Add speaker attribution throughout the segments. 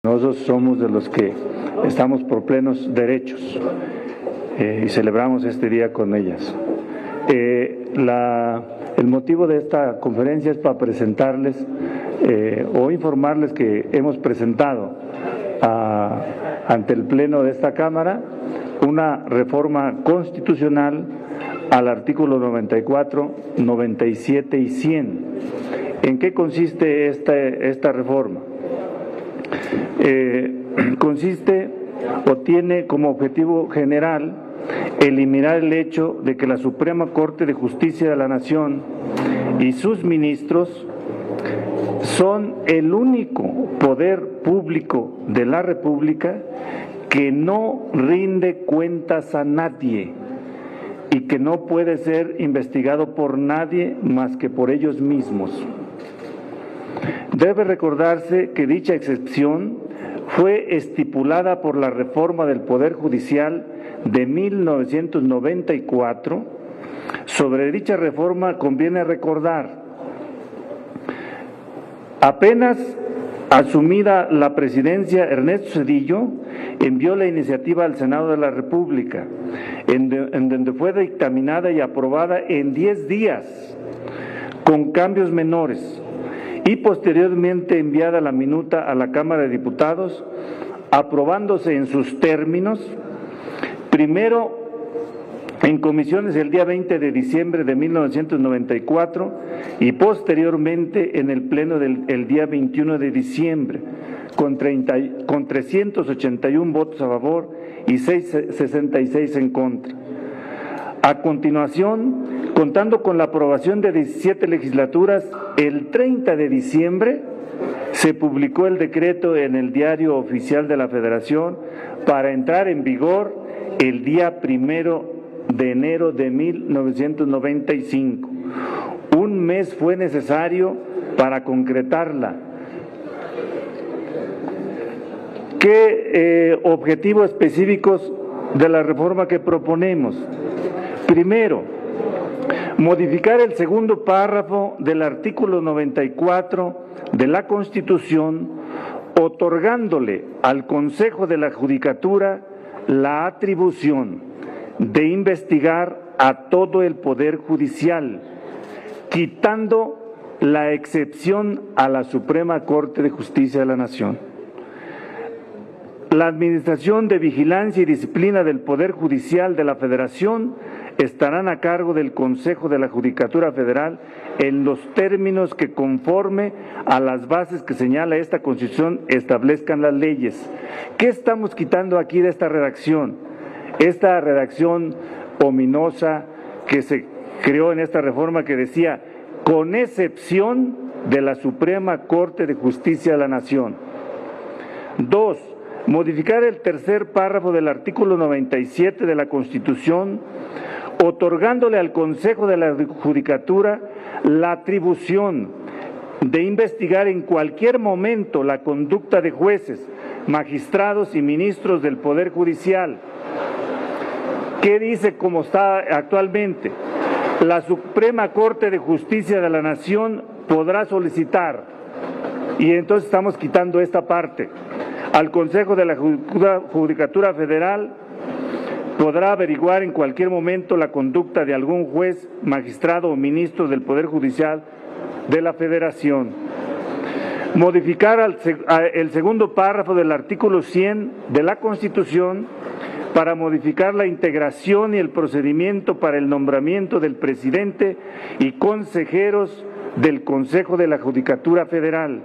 Speaker 1: Nosotros somos de los que estamos por plenos derechos y celebramos este día con ellas. El motivo de esta conferencia es para presentarles o informarles que hemos presentado ante el Pleno de esta Cámara una reforma constitucional al artículo 94, 97 y 100. ¿En qué consiste esta reforma? Consiste o tiene como objetivo general eliminar el hecho de que la Suprema Corte de Justicia de la Nación y sus ministros son el único poder público de la República que no rinde cuentas a nadie y que no puede ser investigado por nadie más que por ellos mismos. Debe recordarse que dicha excepción fue estipulada por la reforma del Poder Judicial de 1994. Sobre dicha reforma conviene recordar, apenas asumida la presidencia, Ernesto Zedillo envió la iniciativa al Senado de la República, en donde fue dictaminada y aprobada en 10 días, con cambios menores, y posteriormente enviada la minuta a la Cámara de Diputados, aprobándose en sus términos, primero en comisiones el día 20 de diciembre de 1994 y posteriormente en el Pleno del día 21 de diciembre, con 381 votos a favor y 66 en contra. A continuación, contando con la aprobación de 17 legislaturas, el 30 de diciembre se publicó el decreto en el Diario Oficial de la Federación para entrar en vigor el día 1 de enero de 1995. Un mes fue necesario para concretarla. ¿Qué objetivos específicos de la reforma que proponemos? Primero, modificar el segundo párrafo del artículo 94 de la Constitución, otorgándole al Consejo de la Judicatura la atribución de investigar a todo el Poder Judicial, quitando la excepción a la Suprema Corte de Justicia de la Nación. La administración de vigilancia y disciplina del Poder Judicial de la Federación estarán a cargo del Consejo de la Judicatura Federal en los términos que, conforme a las bases que señala esta Constitución, establezcan las leyes. ¿Qué estamos quitando aquí de esta redacción? Esta redacción ominosa que se creó en esta reforma que decía, con excepción de la Suprema Corte de Justicia de la Nación. 2. Modificar el tercer párrafo del artículo 97 de la Constitución, otorgándole al Consejo de la Judicatura la atribución de investigar en cualquier momento la conducta de jueces, magistrados y ministros del Poder Judicial. ¿Qué dice cómo está actualmente? La Suprema Corte de Justicia de la Nación podrá solicitar, y entonces estamos quitando esta parte, al Consejo de la Judicatura Federal podrá averiguar en cualquier momento la conducta de algún juez, magistrado o ministro del Poder Judicial de la Federación. Modificar el segundo párrafo del artículo 100 de la Constitución para modificar la integración y el procedimiento para el nombramiento del presidente y consejeros del Consejo de la Judicatura Federal.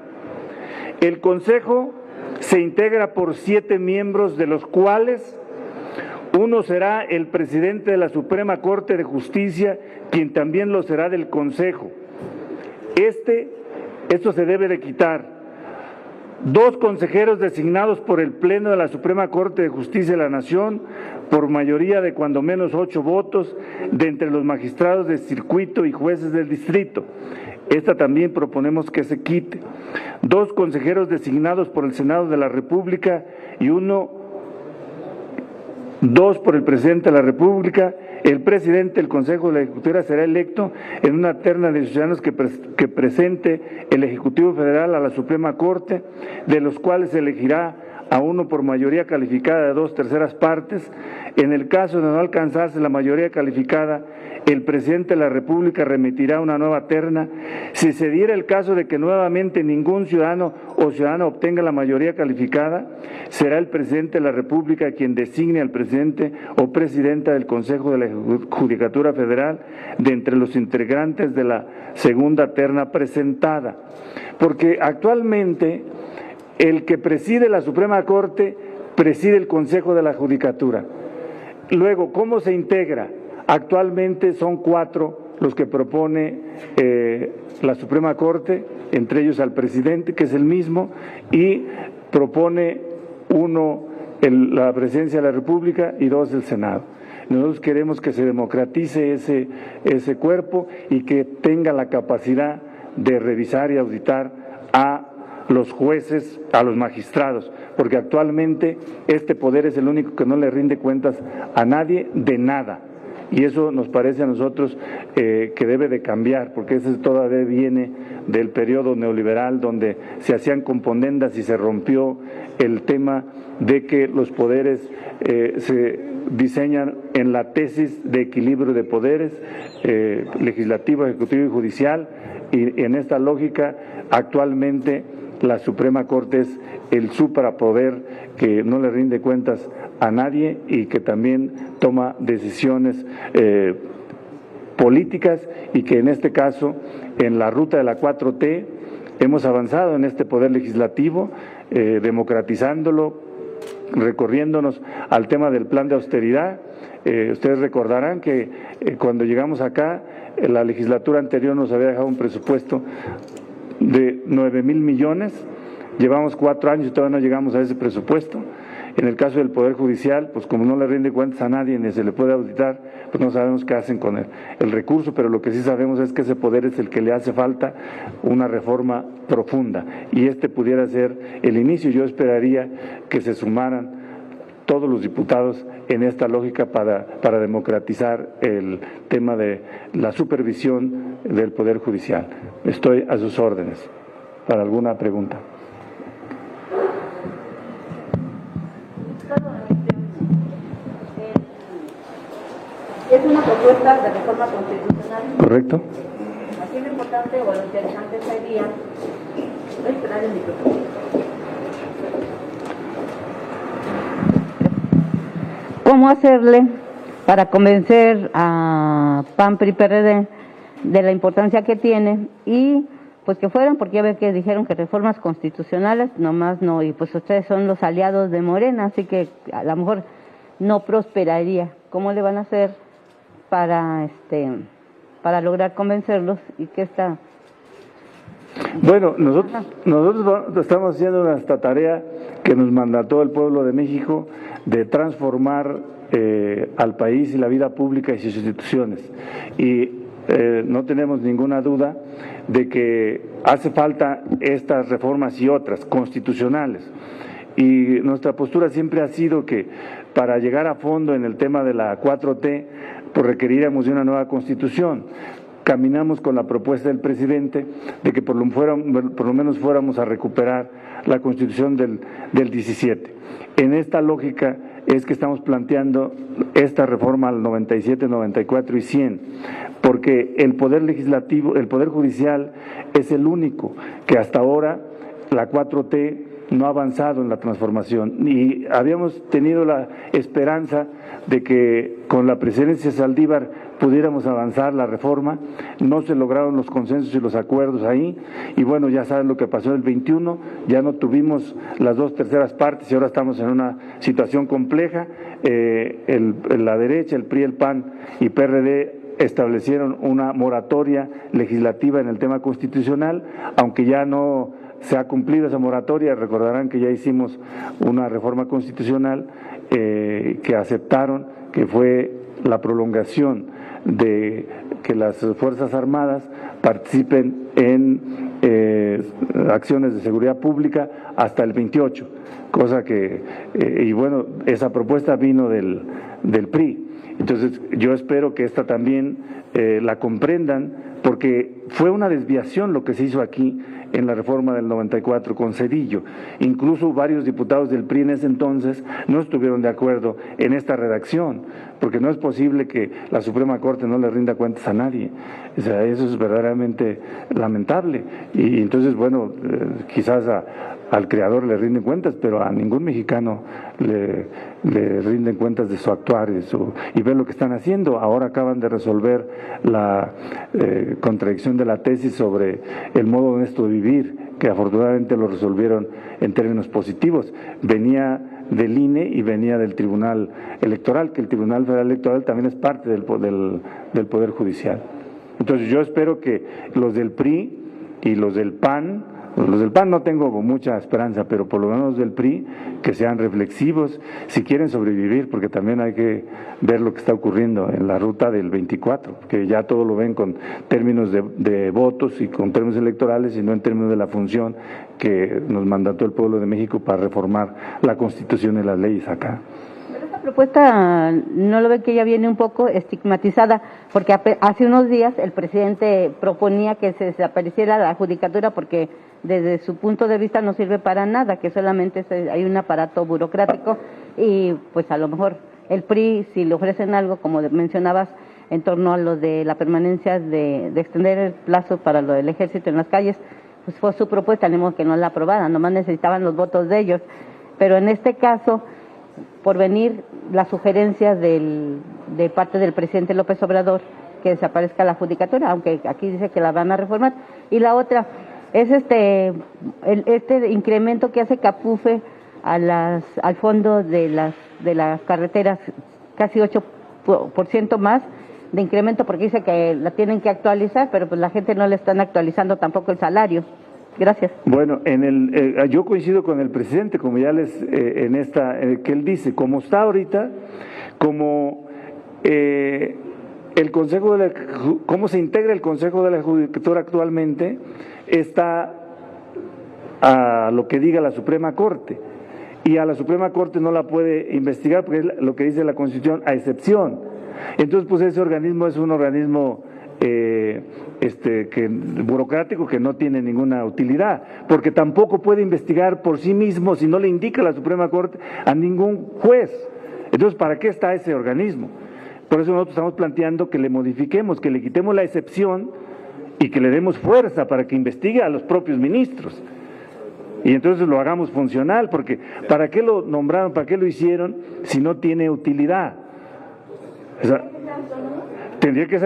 Speaker 1: El Consejo se integra por 7 miembros, de los cuales uno será el presidente de la Suprema Corte de Justicia, quien también lo será del Consejo. Esto se debe de quitar. 2 consejeros designados por el Pleno de la Suprema Corte de Justicia de la Nación, por mayoría de cuando menos 8 votos, de entre los magistrados de circuito y jueces del distrito. Esta también proponemos que se quite. 2 consejeros designados por el Senado de la República y 1 2 por el presidente de la República. El presidente del Consejo de la Ejecutiva será electo en una terna de ciudadanos que presente el Ejecutivo Federal a la Suprema Corte, de los cuales se elegirá a uno por mayoría calificada de 2/3 partes. En el caso de no alcanzarse la mayoría calificada, el presidente de la República remitirá una nueva terna. Si se diera el caso de que nuevamente ningún ciudadano o ciudadana obtenga la mayoría calificada, será el presidente de la República quien designe al presidente o presidenta del Consejo de la Judicatura Federal de entre los integrantes de la segunda terna presentada. Porque actualmente el que preside la Suprema Corte preside el Consejo de la Judicatura. Luego, ¿cómo se integra? Actualmente son 4 los que propone la Suprema Corte, entre ellos al presidente, que es el mismo, y propone 1 la Presidencia de la República y 2 el Senado. Nosotros queremos que se democratice ese cuerpo y que tenga la capacidad de revisar y auditar a los jueces, a los magistrados, porque actualmente este poder es el único que no le rinde cuentas a nadie de nada. Y eso nos parece a nosotros que debe de cambiar, porque eso todavía viene del periodo neoliberal, donde se hacían componendas y se rompió el tema de que los poderes se diseñan en la tesis de equilibrio de poderes, legislativo, ejecutivo y judicial, y en esta lógica actualmente la Suprema Corte es el suprapoder que no le rinde cuentas a nadie y que también toma decisiones políticas, y que en este caso, en la ruta de la 4T, hemos avanzado en este poder legislativo, democratizándolo, recorriéndonos al tema del plan de austeridad. Ustedes recordarán que cuando llegamos acá, la legislatura anterior nos había dejado un presupuesto de 9,000 millones, llevamos 4 años y todavía no llegamos a ese presupuesto. En el caso del Poder Judicial, pues como no le rinde cuentas a nadie ni se le puede auditar, pues no sabemos qué hacen con el recurso, pero lo que sí sabemos es que ese poder es el que le hace falta una reforma profunda, y este pudiera ser el inicio. Yo esperaría que se sumaran todos los diputados en esta lógica para democratizar el tema de la supervisión del Poder Judicial. Estoy a sus órdenes para alguna pregunta.
Speaker 2: Es una propuesta de reforma constitucional.
Speaker 1: ¿Correcto?
Speaker 2: Aquí lo importante o lo interesante sería esperar el micrófono. ¿Cómo hacerle para convencer a PAN, PRI, PRD de la importancia que tiene y pues que fueran, porque ya ves que dijeron que reformas constitucionales nomás no, y pues ustedes son los aliados de Morena, así que a lo mejor no prosperaría? ¿Cómo le van a hacer para lograr convencerlos y que esta...
Speaker 1: Bueno, nosotros estamos haciendo esta tarea que nos mandató el pueblo de México de transformar al país y la vida pública y sus instituciones, y no tenemos ninguna duda de que hace falta estas reformas y otras constitucionales, y nuestra postura siempre ha sido que para llegar a fondo en el tema de la 4T, pues requeriríamos de una nueva constitución. Caminamos con la propuesta del presidente de que por lo menos fuéramos a recuperar la Constitución del 17. En esta lógica es que estamos planteando esta reforma al 97, 94 y 100, porque el Poder Legislativo, el Poder Judicial es el único que hasta ahora la 4T no ha avanzado en la transformación, y habíamos tenido la esperanza de que con la presidencia de Saldívar pudiéramos avanzar la reforma. No se lograron los consensos y los acuerdos ahí, y bueno, ya saben lo que pasó en el 21, ya no tuvimos las 2/3 partes y ahora estamos en una situación compleja. La derecha, el PRI, el PAN y PRD establecieron una moratoria legislativa en el tema constitucional, aunque ya no se ha cumplido esa moratoria. Recordarán que ya hicimos una reforma constitucional que aceptaron, que fue la prolongación de que las Fuerzas Armadas participen en acciones de seguridad pública hasta el 28, cosa que, y bueno, esa propuesta vino del PRI. Entonces yo espero que esta también la comprendan, porque fue una desviación lo que se hizo aquí en la reforma del 94 con Zedillo. Incluso varios diputados del PRI en ese entonces no estuvieron de acuerdo en esta redacción, porque no es posible que la Suprema Corte no le rinda cuentas a nadie. O sea, eso es verdaderamente lamentable. Y entonces, bueno, quizás al creador le rinden cuentas, pero a ningún mexicano le rinden cuentas de su actuar y ver lo que están haciendo. Ahora acaban de resolver la contradicción de la tesis sobre el modo honesto de vivir, que afortunadamente lo resolvieron en términos positivos. Venía del INE y venía del Tribunal Electoral, que el Tribunal Federal Electoral también es parte del Poder Judicial. Entonces yo espero que los del PRI y los del PAN no tengo mucha esperanza, pero por lo menos del PRI, que sean reflexivos si quieren sobrevivir, porque también hay que ver lo que está ocurriendo en la ruta del 24, que ya todo lo ven con términos de votos y con términos electorales y no en términos de la función que nos mandató el pueblo de México para reformar la Constitución y las leyes acá.
Speaker 2: Esta propuesta, ¿no lo ven que ya viene un poco estigmatizada? Porque hace unos días el presidente proponía que se desapareciera la judicatura porque desde su punto de vista no sirve para nada, que solamente hay un aparato burocrático y pues a lo mejor el PRI, si le ofrecen algo, como mencionabas, en torno a lo de la permanencia de extender el plazo para lo del ejército en las calles, pues fue su propuesta, ni modo que no la aprobaran, nomás necesitaban los votos de ellos. Pero en este caso, por venir las sugerencias de parte del presidente López Obrador que desaparezca la judicatura, aunque aquí dice que la van a reformar. Y la otra es este incremento que hace Capufe al fondo de las carreteras, casi 8% más de incremento, porque dice que la tienen que actualizar, pero pues la gente no le están actualizando tampoco el salario. Gracias.
Speaker 1: Bueno, yo coincido con el presidente, como ya que él dice, como está ahorita, como el Consejo cómo se integra el Consejo de la Judicatura actualmente, está a lo que diga la Suprema Corte, y a la Suprema Corte no la puede investigar porque es lo que dice la Constitución, a excepción. Entonces, pues ese organismo es un organismo burocrático que no tiene ninguna utilidad, porque tampoco puede investigar por sí mismo si no le indica la Suprema Corte a ningún juez. Entonces, ¿para qué está ese organismo? Por eso nosotros estamos planteando que le modifiquemos, que le quitemos la excepción y que le demos fuerza para que investigue a los propios ministros. Y entonces lo hagamos funcional, porque ¿para qué lo nombraron, para qué lo hicieron si no tiene utilidad? O sea, tendría que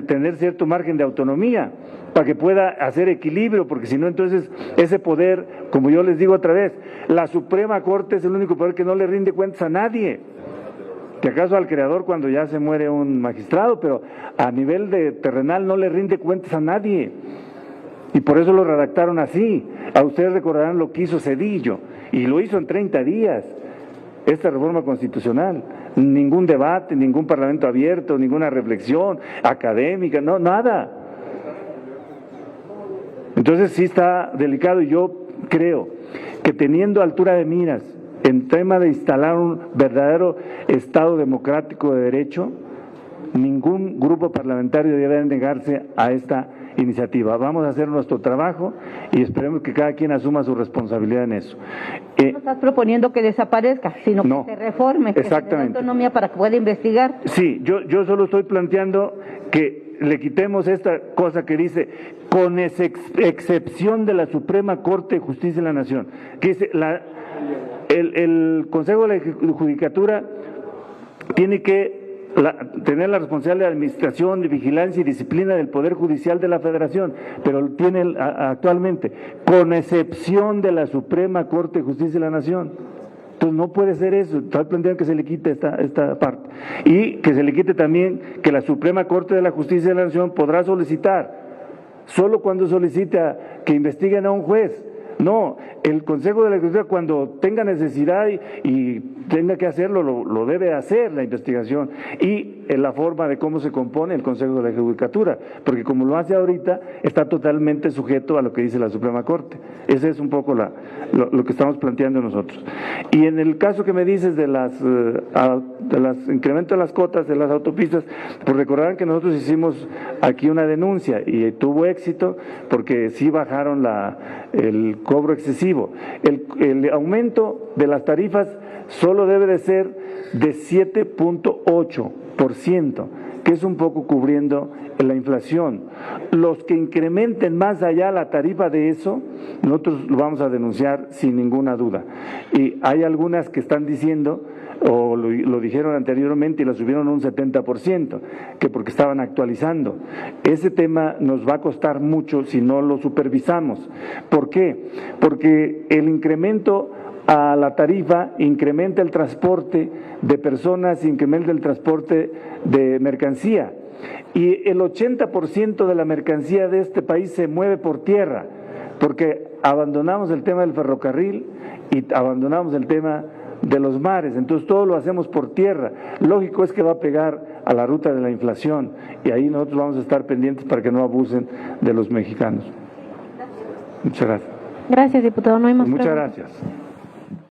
Speaker 1: tener cierto margen de autonomía para que pueda hacer equilibrio, porque si no, entonces ese poder, como yo les digo otra vez, la Suprema Corte es el único poder que no le rinde cuentas a nadie, que acaso al creador cuando ya se muere un magistrado, pero a nivel de terrenal no le rinde cuentas a nadie, y por eso lo redactaron así. A ustedes recordarán lo que hizo Zedillo, y lo hizo en 30 días, esta reforma constitucional. Ningún debate, ningún parlamento abierto, ninguna reflexión académica, no, nada. Entonces sí está delicado, y yo creo que teniendo altura de miras en tema de instalar un verdadero Estado democrático de derecho, ningún grupo parlamentario debe negarse a esta iniciativa. Vamos a hacer nuestro trabajo y esperemos que cada quien asuma su responsabilidad en eso.
Speaker 2: No estás proponiendo que desaparezca, sino que se reforme, que se dé autonomía para que pueda investigar.
Speaker 1: Sí, yo solo estoy planteando que le quitemos esta cosa que dice, con excepción de la Suprema Corte de Justicia de la Nación, que dice, el Consejo de la Judicatura tiene que tener la responsabilidad de administración, de vigilancia y disciplina del Poder Judicial de la Federación, pero tiene actualmente, con excepción de la Suprema Corte de Justicia de la Nación. Entonces no puede ser eso, estoy planteando que se le quite esta parte, y que se le quite también que la Suprema Corte de la Justicia de la Nación podrá solicitar, solo cuando solicite que investiguen a un juez. No, el Consejo de la Justicia cuando tenga necesidad y tenga que hacerlo, lo debe hacer la investigación, y la forma de cómo se compone el Consejo de la Judicatura, porque como lo hace ahorita, está totalmente sujeto a lo que dice la Suprema Corte. Ese es un poco lo que estamos planteando nosotros. Y en el caso que me dices de las incremento de las cotas de las autopistas, pues recordarán que nosotros hicimos aquí una denuncia y tuvo éxito porque sí bajaron el cobro excesivo. El aumento de las tarifas solo debe de ser de 7.8%, que es un poco cubriendo la inflación. Los que incrementen más allá la tarifa de eso, nosotros lo vamos a denunciar sin ninguna duda. Y hay algunas que están diciendo, o lo dijeron anteriormente y la subieron un 70%, que porque estaban actualizando. Ese tema nos va a costar mucho si no lo supervisamos. ¿Por qué? Porque el incremento a la tarifa incrementa el transporte de personas, incrementa el transporte de mercancía. Y el 80% de la mercancía de este país se mueve por tierra, porque abandonamos el tema del ferrocarril y abandonamos el tema de los mares, entonces todo lo hacemos por tierra. Lógico es que va a pegar a la ruta de la inflación y ahí nosotros vamos a estar pendientes para que no abusen de los mexicanos. Muchas gracias.
Speaker 3: Gracias, diputado. No hay más
Speaker 1: Muchas
Speaker 3: preguntas.
Speaker 1: gracias.